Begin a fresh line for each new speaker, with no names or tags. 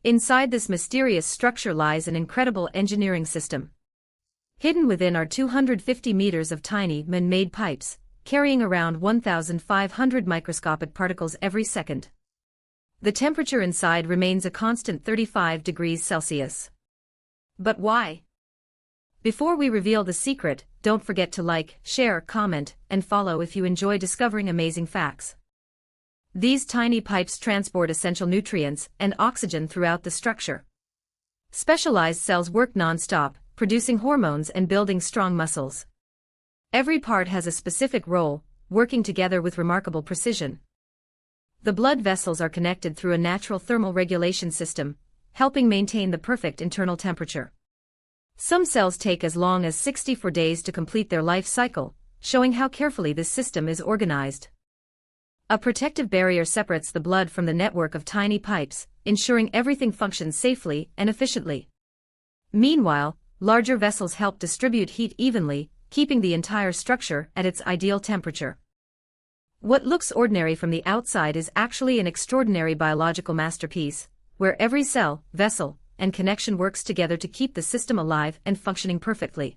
Inside this mysterious structure lies an incredible engineering system. Hidden within are 250 meters of tiny man-made pipes, carrying around 1,500 microscopic particles every second. The temperature inside remains a constant 35 degrees Celsius. But why? Before we reveal the secret, don't forget to like, share, comment, and follow if you enjoy discovering amazing facts. These tiny pipes transport essential nutrients and oxygen throughout the structure. Specialized cells work non-stop, producing hormones and building strong muscles. Every part has a specific role, working together with remarkable precision. The blood vessels are connected through a natural thermal regulation system, helping maintain the perfect internal temperature. Some cells take as long as 64 days to complete their life cycle, showing how carefully this system is organized. A protective barrier separates the blood from the network of tiny pipes, ensuring everything functions safely and efficiently. Meanwhile, larger vessels help distribute heat evenly, keeping the entire structure at its ideal temperature. What looks ordinary from the outside is actually an extraordinary biological masterpiece, where every cell, vessel, and connection works together to keep the system alive and functioning perfectly.